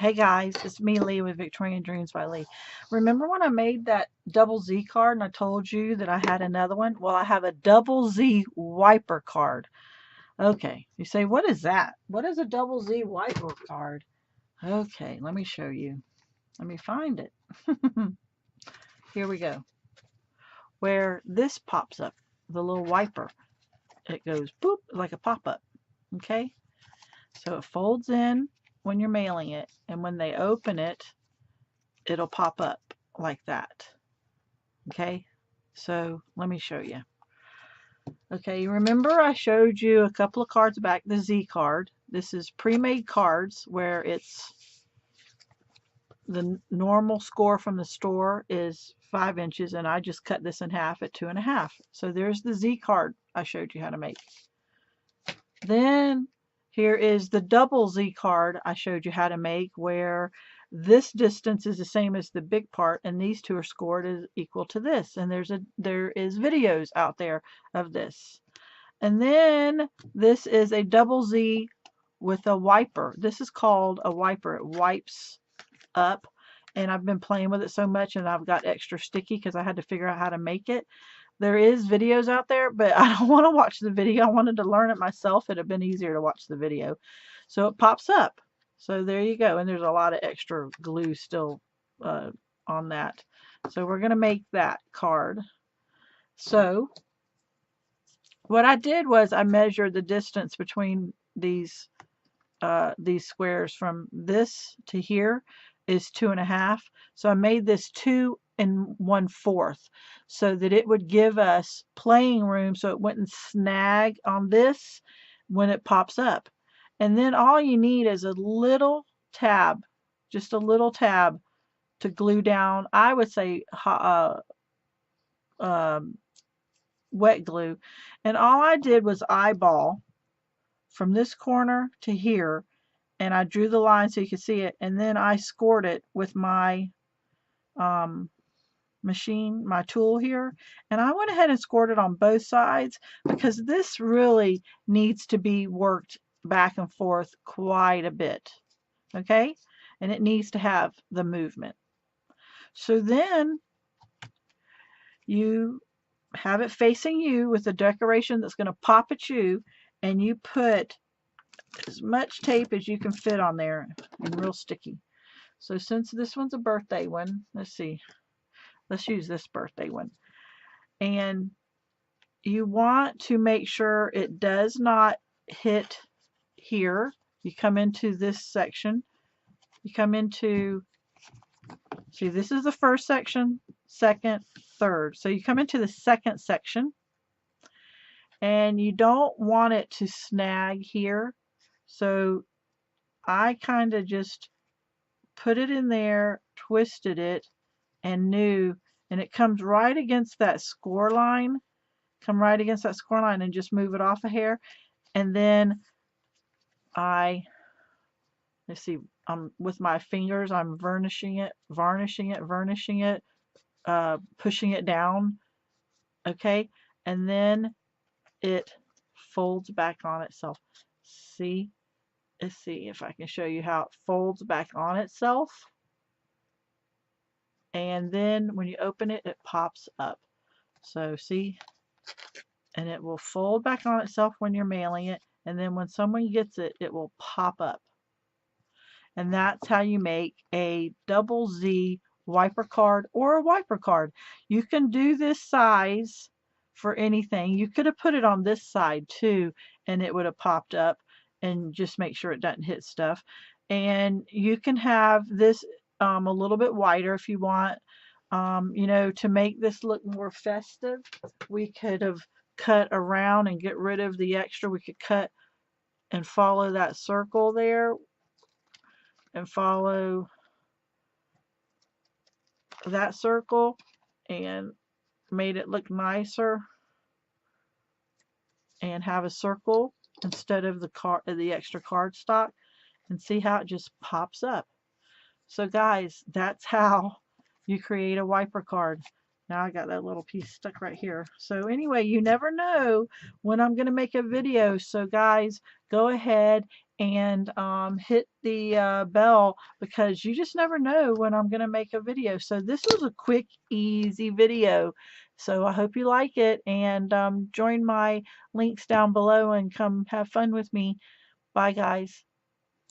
Hey guys, it's me, Leigh, with Victorian Dreams by Leigh. Remember when I made that double Z card and I told you that I had another one? Well, I have a double Z wiper card. Okay, you say, what is that? What is a double Z wiper card? Okay, let me show you. Let me find it. Here we go. Where this pops up, the little wiper. It goes boop, like a pop-up. Okay, so it folds in when you're mailing it, and when they open it, it'll pop up like that. Okay, so let me show you. Okay, remember I showed you a couple of cards back, the Z card. This is pre-made cards where it's the normal score from the store is 5 inches, and I just cut this in half at 2.5. So there's the Z card I showed you how to make. Then here is the double Z card I showed you how to make, where this distance is the same as the big part, and these two are scored as equal to this. And there is videos out there of this. And then this is a double Z with a wiper. This is called a wiper. It wipes up, and I've been playing with it so much, and I've got extra sticky because I had to figure out how to make it. There is videos out there, but I don't want to watch the video. I wanted to learn it myself. It'd have been easier to watch the video. So it pops up. So there you go. And there's a lot of extra glue still on that. So we're going to make that card. So what I did was I measured the distance between these squares. From this to here is 2.5. So I made this 2 1/4 so that it would give us playing room, so it wouldn't snag on this when it pops up. And then all you need is a little tab, just a little tab to glue down. I would say wet glue. And all I did was eyeball from this corner to here, and I drew the line so you could see it, and then I scored it with my machine, my tool here, and I went ahead and scored it on both sides because this really needs to be worked back and forth quite a bit, okay? And it needs to have the movement. So then you have it facing you with a decoration that's going to pop at you, and you put as much tape as you can fit on there, and real sticky. So since this one's a birthday one, let's see, let's use this birthday one. And you want to make sure it does not hit here. You come into this section, you come into, see, this is the first section, second, third. So you come into the second section, and you don't want it to snag here. So I kind of just put it in there, twisted it, and knew, and it comes right against that score line. Come right against that score line and just move it off a hair. And then let's see, with my fingers, I'm varnishing it, pushing it down. Okay, and then it folds back on itself. See? Let's see if I can show you how it folds back on itself. And then when you open it, it pops up. So see? And it will fold back on itself when you're mailing it. And then when someone gets it, it will pop up. And that's how you make a double Z wiper card or a wiper card. You can do this size for anything. You could have put it on this side too, and it would have popped up, and just make sure it doesn't hit stuff. And you can have this a little bit wider if you want. You know, to make this look more festive, we could have cut around and get rid of the extra. We could cut and follow that circle there, and follow that circle, and made it look nicer, and have a circle instead of the extra cardstock, and see how it just pops up. So guys, that's how you create a wiper card. Now I got that little piece stuck right here. So anyway, you never know when I'm going to make a video. So guys, go ahead and hit the bell, because you just never know when I'm going to make a video. So this was a quick, easy video. So I hope you like it, and join my links down below and come have fun with me. Bye, guys.